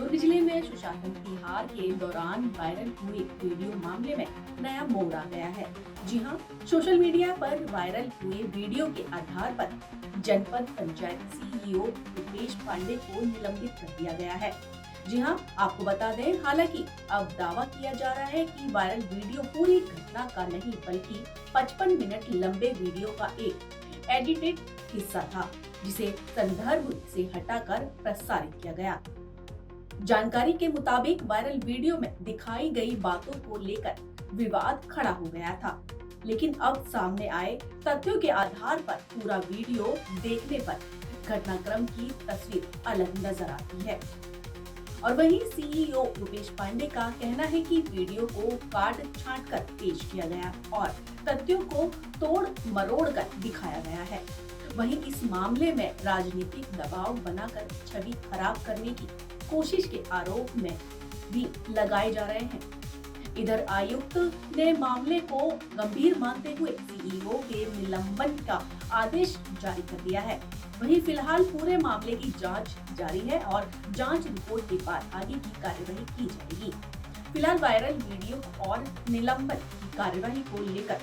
दुर्ग जिले में सुशासन की हार के दौरान वायरल हुए वीडियो मामले में नया मोड़ आ गया है। जी हां, सोशल मीडिया पर वायरल हुए वीडियो के आधार पर जनपद पंचायत सीईओ रुपेश पांडे को निलंबित कर दिया गया है। जी हां, आपको बता दें, हालांकि अब दावा किया जा रहा है कि वायरल वीडियो पूरी घटना का नहीं बल्कि 55 मिनट लंबे वीडियो का एक एडिटेड हिस्सा था, जिसे संदर्भ से हटाकर प्रसारित किया गया। जानकारी के मुताबिक वायरल वीडियो में दिखाई गई बातों को लेकर विवाद खड़ा हो गया था, लेकिन अब सामने आए तथ्यों के आधार पर पूरा वीडियो देखने पर घटनाक्रम की तस्वीर अलग नजर आती है। और वहीं सीईओ रुपेश पांडे का कहना है कि वीडियो को काट छांट कर पेश किया गया और तथ्यों को तोड़ मरोड़ कर दिखाया गया है। वहीं इस मामले में राजनीतिक दबाव बनाकर छवि खराब करने की कोशिश के आरोप में भी लगाए जा रहे हैं। इधर आयुक्त ने मामले को गंभीर मानते हुए सीईओ के निलंबन का आदेश जारी कर दिया है। वहीं फिलहाल पूरे मामले की जांच जारी है और जांच रिपोर्ट के बाद आगे की कार्यवाही की जाएगी। फिलहाल वायरल वीडियो और निलंबन की कार्यवाही को लेकर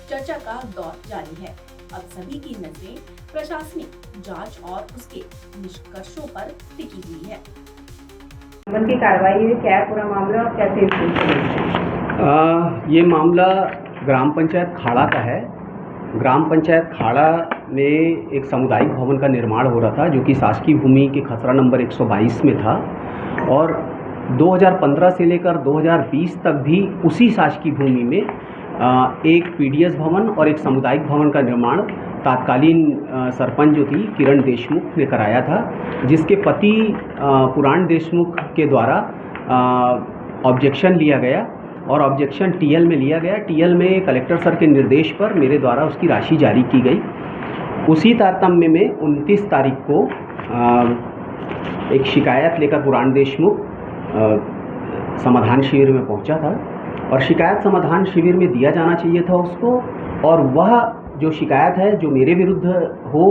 चर्चा का दौर जारी है। अब सभी की नजरें प्रशासनिक जांच और उसके निष्कर्षों पर टिकी हुई है। की कार्रवाई में क्या है पूरा मामला और कैसे? ये मामला ग्राम पंचायत खाड़ा का है। ग्राम पंचायत खाड़ा में एक सामुदायिक भवन का निर्माण हो रहा था, जो कि शासकीय भूमि के खसरा नंबर 122 में था और 2015 से लेकर 2020 तक भी उसी शासकीय भूमि में एक पीडीएस भवन और एक सामुदायिक भवन का निर्माण तात्कालीन सरपंच जो थी किरण देशमुख ने कराया था, जिसके पति पुराण देशमुख के द्वारा ऑब्जेक्शन लिया गया और ऑब्जेक्शन टीएल में लिया गया। टीएल में कलेक्टर सर के निर्देश पर मेरे द्वारा उसकी राशि जारी की गई। उसी तारतम्य में 29 तारीख को एक शिकायत लेकर पुराण देशमुख समाधान शिविर में पहुंचा था और शिकायत समाधान शिविर में दिया जाना चाहिए था उसको, और वह जो शिकायत है जो मेरे विरुद्ध हो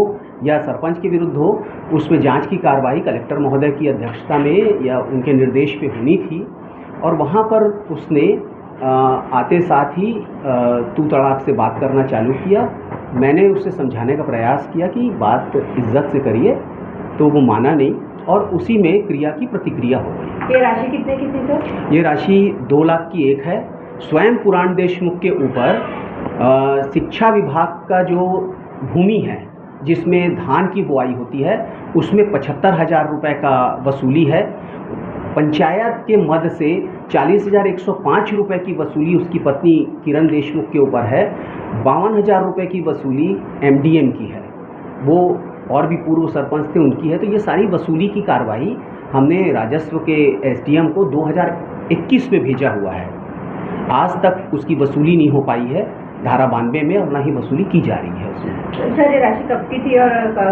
या सरपंच के विरुद्ध हो, उसमें जांच की कार्रवाई कलेक्टर महोदय की अध्यक्षता में या उनके निर्देश पे होनी थी। और वहाँ पर उसने आते साथ ही तू तड़ाक से बात करना चालू किया। मैंने उसे समझाने का प्रयास किया कि बात इज्जत से करिए, तो वो माना नहीं और उसी में क्रिया की प्रतिक्रिया हो गई। ये राशि कितने की थी सर? ये राशि 2 लाख की एक है। स्वयं पुराण देशमुख के ऊपर शिक्षा विभाग का जो भूमि है जिसमें धान की बुआई होती है, उसमें 75,000 रुपये का वसूली है। पंचायत के मद से 40,105 रुपये की वसूली उसकी पत्नी किरण देशमुख के ऊपर है। 52,000 रुपये की वसूली एमडीएम की है, वो और भी पूर्व सरपंच थे उनकी है। तो ये सारी वसूली की कार्रवाई हमने राजस्व के एसडीएम को 2021 में भेजा हुआ है। आज तक उसकी वसूली नहीं हो पाई है धारा 92 में, और ना ही वसूली की जा रही है उसमें। सर, ये राशि कब की थी और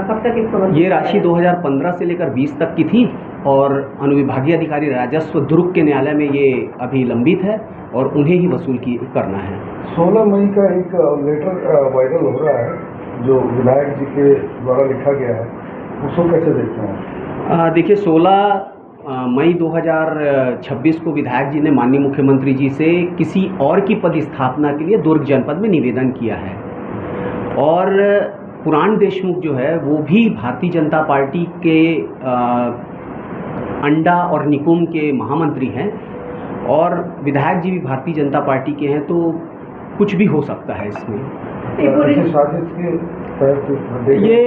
कब तक इसको? ये राशि 2015 से लेकर 20 तक की थी और अनुविभागीय अधिकारी राजस्व दुर्ग के न्यायालय में ये अभी लंबित है और उन्हें ही वसूल करना है। 16 मई का एक लेटर वायरल हो रहा है जो विधायक जी के द्वारा लिखा गया है, उसको कैसे देखते हैं? देखिए, 16 मई 2026 को विधायक जी ने माननीय मुख्यमंत्री जी से किसी और की पदस्थापना के लिए दुर्ग जनपद में निवेदन किया है और पुराण देशमुख जो है वो भी भारतीय जनता पार्टी के अंडा और निकुम के महामंत्री हैं और विधायक जी भी भारतीय जनता पार्टी के हैं, तो कुछ भी हो सकता है इसमें। ये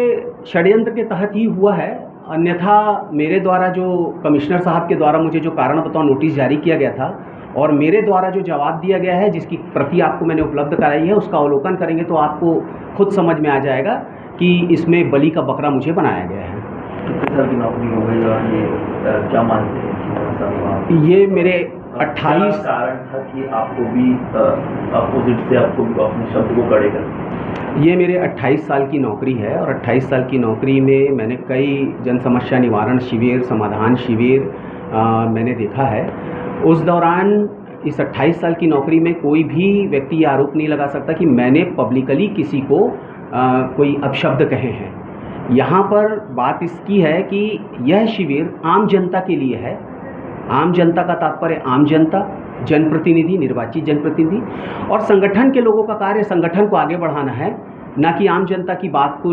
षड्यंत्र के तहत ही हुआ है, अन्यथा मेरे द्वारा जो कमिश्नर साहब के द्वारा मुझे जो कारण बताओ नोटिस जारी किया गया था और मेरे द्वारा जो जवाब दिया गया है, जिसकी प्रति आपको मैंने उपलब्ध कराई है, उसका अवलोकन करेंगे तो आपको खुद समझ में आ जाएगा कि इसमें बलि का बकरा मुझे बनाया गया है। कितने साल की नौकरी हो गई और ये क्या मानते हैं? ये मेरे 28 कारण था कि आपको भी अपोजिट से आपको भी अपने शब्द को कड़े कर। ये मेरे 28 साल की नौकरी है और 28 साल की नौकरी में मैंने कई जन समस्या निवारण शिविर, समाधान शिविर मैंने देखा है। उस दौरान इस 28 साल की नौकरी में कोई भी व्यक्ति ये आरोप नहीं लगा सकता कि मैंने पब्लिकली किसी को कोई अपशब्द कहे हैं। यहाँ पर बात इसकी है कि यह शिविर आम जनता के लिए है, आम जनता का तात्पर्य आम जनता, जनप्रतिनिधि, निर्वाचित जनप्रतिनिधि, और संगठन के लोगों का कार्य संगठन को आगे बढ़ाना है, ना कि आम जनता की बात को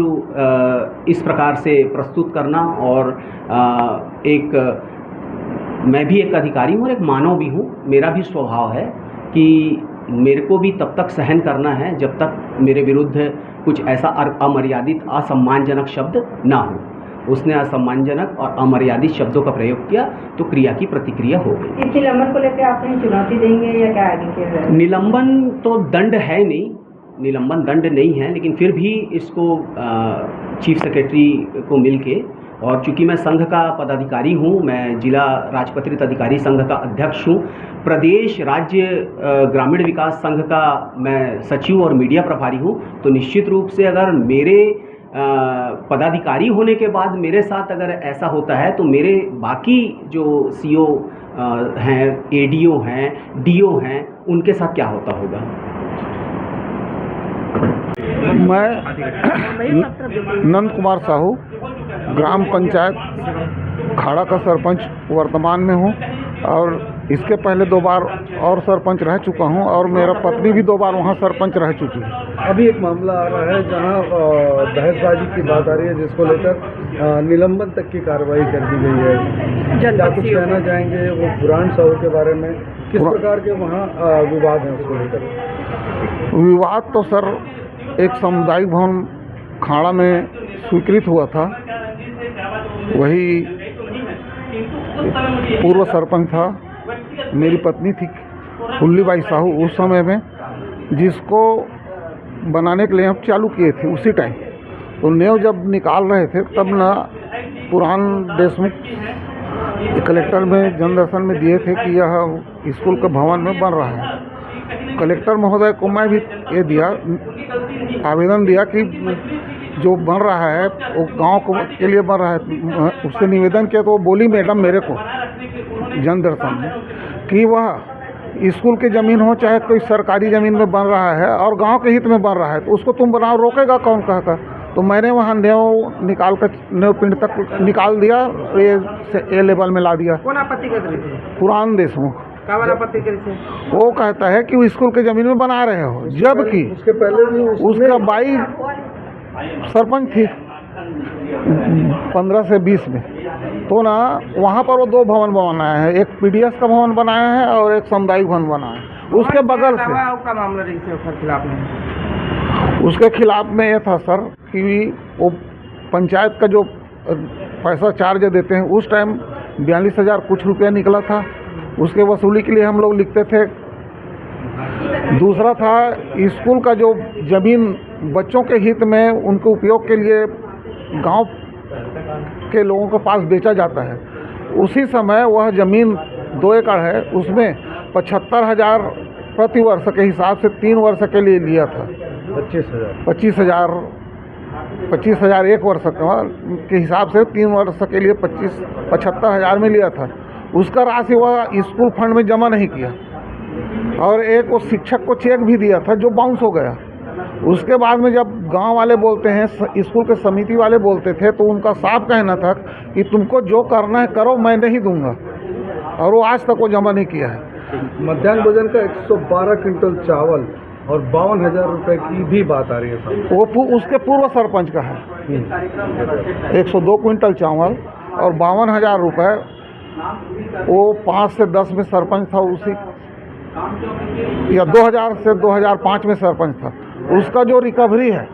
इस प्रकार से प्रस्तुत करना। और मैं भी एक अधिकारी हूँ और एक मानव भी हूँ। मेरा भी स्वभाव है कि मेरे को भी तब तक सहन करना है जब तक मेरे विरुद्ध कुछ ऐसा अमर्यादित असम्मानजनक शब्द ना हो। उसने असम्मानजनक और अमर्यादित शब्दों का प्रयोग किया तो क्रिया की प्रतिक्रिया हो गई। इस निलंबन को लेकर आप कहीं चुनौती देंगे या क्या आगे के? निलंबन तो दंड है नहीं, निलंबन दंड नहीं है, लेकिन फिर भी इसको चीफ सेक्रेटरी को मिलके, और चूंकि मैं संघ का पदाधिकारी हूँ, मैं जिला राजपत्रित अधिकारी संघ का अध्यक्ष हूँ, प्रदेश राज्य ग्रामीण विकास संघ का मैं सचिव और मीडिया प्रभारी हूँ, तो निश्चित रूप से अगर मेरे पदाधिकारी होने के बाद मेरे साथ अगर ऐसा होता है तो मेरे बाकी जो सीओ हैं, एडीओ हैं, डीओ हैं, उनके साथ क्या होता होगा। मैं नंद कुमार साहू ग्राम पंचायत खाड़ा का सरपंच वर्तमान में हूँ, और इसके पहले 2 बार और सरपंच रह चुका हूँ, और मेरा पत्नी भी 2 बार वहाँ सरपंच रह चुकी है। अभी एक मामला आ रहा है जहां बहसबाजी की बात आ रही है, जिसको लेकर निलंबन तक की कार्रवाई कर दी गई है। क्या कुछ कहना चाहेंगे वो बुरान साहू के बारे में? किस प्रकार के वहाँ विवाद हैं उसको लेकर? विवाद तो सर एक सामुदायिक भवन खाड़ा में स्वीकृत हुआ था, वही पूर्व सरपंच था, मेरी पत्नी थी फुल्लीबाई साहू उस समय में, जिसको बनाने के लिए हम चालू किए थे उसी टाइम। तो नेव जब निकाल रहे थे तब ना पुरान देशमुख कलेक्टर में जनदर्शन में दिए थे कि यह स्कूल के भवन में बन रहा है। कलेक्टर महोदय को मैं भी ये दिया, आवेदन दिया कि जो बन रहा है वो गांव के लिए बन रहा है। उससे निवेदन किया तो वो बोली मैडम मेरे को जनदर्शन में कि वह स्कूल की ज़मीन हो चाहे कोई सरकारी ज़मीन में बन रहा है और गांव के हित में बन रहा है तो उसको तुम बनाओ, रोकेगा कौन कहकर। तो मैंने वहाँ नेव निकाल कर नेव पिंड तक निकाल दिया, ए लेवल में ला दिया। कौन आपत्ति कर रही थी? पुरान देशमुख क्या वाला आपत्ति कर रही थी? वो कहता है कि वो स्कूल की ज़मीन में बना रहे हो, जबकि उसके पहले भी उसका बाई सरपंच थी 15 से 20 में। तो ना वहाँ पर वो 2 भवन बनाया है, एक पीडीएस का भवन बनाया है और एक सामुदायिक भवन बनाया है। उसके बगल से का मामला खिलाफ में उसके खिलाफ में ये था सर कि वो पंचायत का जो पैसा चार्ज देते हैं उस टाइम 42,000 कुछ रुपया निकला था, उसके वसूली के लिए हम लोग लिखते थे। दूसरा था स्कूल का जो ज़मीन बच्चों के हित में उनके उपयोग के लिए गांव के लोगों के पास बेचा जाता है, उसी समय वह ज़मीन 2 एकड़ है, उसमें 75,000 प्रति वर्ष के हिसाब से 3 वर्ष के लिए लिया था। 25,000 एक वर्ष के हिसाब से 3 वर्ष के लिए 75,000 में लिया था। उसका राशि वह स्कूल फंड में जमा नहीं किया, और एक वो शिक्षक को चेक भी दिया था जो बाउंस हो गया। उसके बाद में जब गांव वाले बोलते हैं, स्कूल के समिति वाले बोलते थे, तो उनका साफ कहना था कि तुमको जो करना है करो, मैं नहीं दूंगा, और वो आज तक वो जमा नहीं किया है। मध्याह्न भोजन का 112 क्विंटल चावल और 52,000 रुपये की भी बात आ रही है साहब। वो उसके पूर्व सरपंच का है। 102 क्विंटल चावल और 52,000 रुपये, वो 5 से 10 में सरपंच था, उसी या 2000 से 2005 में सरपंच था। उसका जो रिकवरी है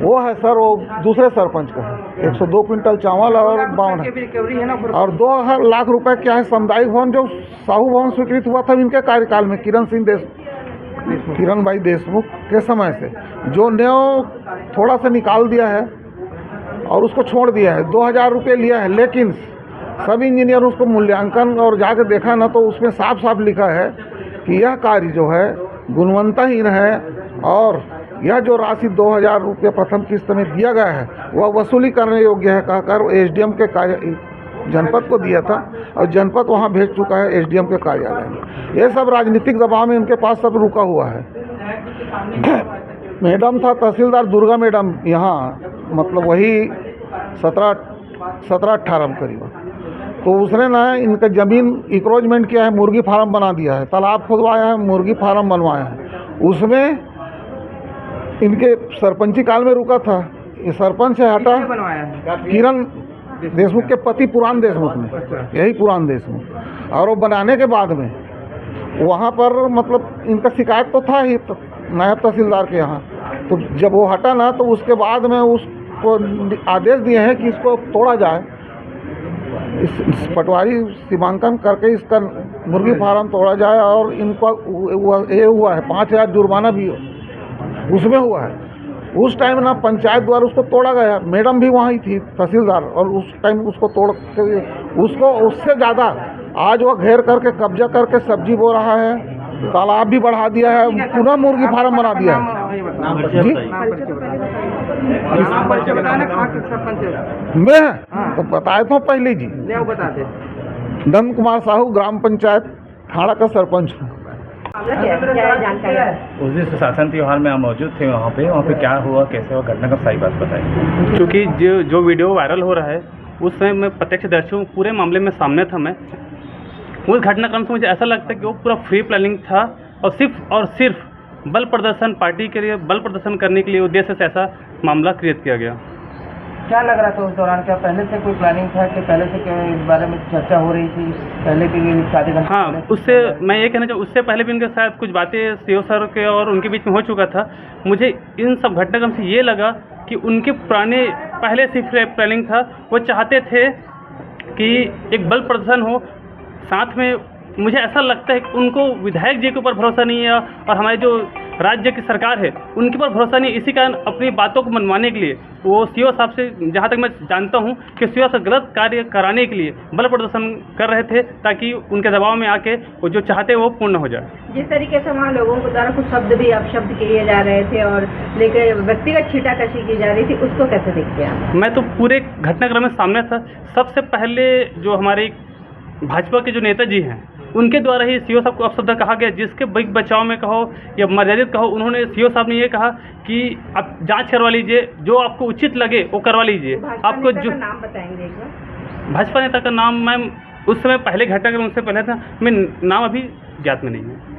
वो है सर, वो दूसरे सरपंच का है। 102 क्विंटल चावल और 52 और 2 लाख रुपए क्या है सामुदायिक भवन जो साहू भवन स्वीकृत हुआ था इनके कार्यकाल में, किरण भाई देशमुख के समय से, जो नेव थोड़ा सा निकाल दिया है और उसको छोड़ दिया है। 2,000 रुपये लिया है, लेकिन सब इंजीनियर उसको मूल्यांकन और जाकर देखा ना तो उसमें साफ साफ लिखा है कि यह कार्य जो है गुणवत्ताहीन है, और यह जो राशि 2,000 रुपये प्रथम किस्त में दिया गया है वह वसूली करने योग्य है कहकर एसडीएम के कार्य जनपद को दिया था, और जनपद वहां भेज चुका है एसडीएम के कार्यालय में। ये सब राजनीतिक दबाव में उनके पास सब रुका हुआ है। मैडम था तहसीलदार दुर्गा मैडम, यहाँ मतलब वही 17-18 करीब। तो उसने ना इनका ज़मीन इंक्रोचमेंट किया है, मुर्गी फार्म बना दिया है, तालाब खुदवाया है, मुर्गी फार्म बनवाया है। उसमें इनके सरपंची काल में रुका था, ये सरपंच से हटा बनवाया है किरण देशमुख के पति पुरान देशमुख ने, यही पुरान देशमुख। और वो बनाने के बाद में वहाँ पर मतलब इनका शिकायत तो था ही नायब तहसीलदार के यहाँ। तो जब वो हटा ना तो उसके बाद में उसको आदेश दिए हैं कि इसको तोड़ा जाए, इस पटवारी सीमांकन करके इसका मुर्गी फार्म तोड़ा जाए। और इनको ये हुआ है 5,000 जुर्माना भी उसमें हुआ है। उस टाइम ना पंचायत द्वारा उसको तोड़ा गया, मैडम भी वहाँ ही थी तहसीलदार, और उस टाइम उसको तोड़ के उसको उससे ज़्यादा आज वो घेर करके कब्जा करके सब्जी बो रहा है, तालाब भी बढ़ा दिया है, पुनः मुर्गी फार्म बना दिया है। जी मैं तो बताया था पहले जी, बता दे। नंद कुमार साहू, ग्राम पंचायत खाड़ा का सरपंच हूँ। क्या जानकारी? उस दिन सुशासन त्यौहार में हम मौजूद थे वहाँ पे क्या हुआ, कैसे हुआ, घटना का सही बात बताइए। क्योंकि जो वीडियो वायरल हो रहा है उस समय मैं प्रत्यक्षदर्शी हूँ, पूरे मामले में सामने था मैं। उस घटनाक्रम से मुझे ऐसा लगता है कि वो पूरा फ्री प्लानिंग था और सिर्फ बल प्रदर्शन, पार्टी के लिए बल प्रदर्शन करने के लिए उद्देश्य से ऐसा मामला क्रिएट किया गया। क्या लग रहा था उस दौरान? क्या पहले से कोई प्लानिंग था कि पहले से इस बारे में चर्चा हो रही थी पहले की शादी का? हाँ, उससे मैं ये कहना चाहूँ, उससे पहले भी उनके साथ कुछ बातें सीओ सर के और उनके बीच में हो चुका था। मुझे इन सब घटनाक्रम से ये लगा कि उनके पुराने पहले से प्लानिंग था। वो चाहते थे कि एक बल प्रदर्शन हो, साथ में मुझे ऐसा लगता है कि उनको विधायक जी के ऊपर भरोसा नहीं है और हमारे जो राज्य की सरकार है उनके ऊपर भरोसा नहीं। इसी कारण अपनी बातों को मनवाने के लिए वो सीओ साहब से, जहाँ तक मैं जानता हूँ कि सीओ से गलत कार्य कराने के लिए बल प्रदर्शन कर रहे थे, ताकि उनके दबाव में आके वो जो चाहते हैं वो पूर्ण हो जाए। जिस तरीके से वहाँ लोगों के द्वारा कुछ शब्द भी अपशब्द किए जा रहे थे और लेकर व्यक्तिगत छीटाकशी की जा रही थी, उसको कैसे देखते हैं आप? मैं तो पूरे घटनाक्रम में सामने था। सबसे पहले जो हमारे भाजपा के जो नेताजी हैं उनके द्वारा ही सीओ साहब को अपशब्द कहा गया, जिसके बचाव में कहो या मर्यादित कहो, उन्होंने सीओ साहब ने ये कहा कि आप जांच करवा लीजिए, जो आपको उचित लगे वो करवा लीजिए। आपको जो नाम बताएंगे एक बार? भाजपा नेता का नाम मैं उस समय पहले घटनाक्रम उनसे पहले था, मैं नाम अभी ज्ञात में नहीं है।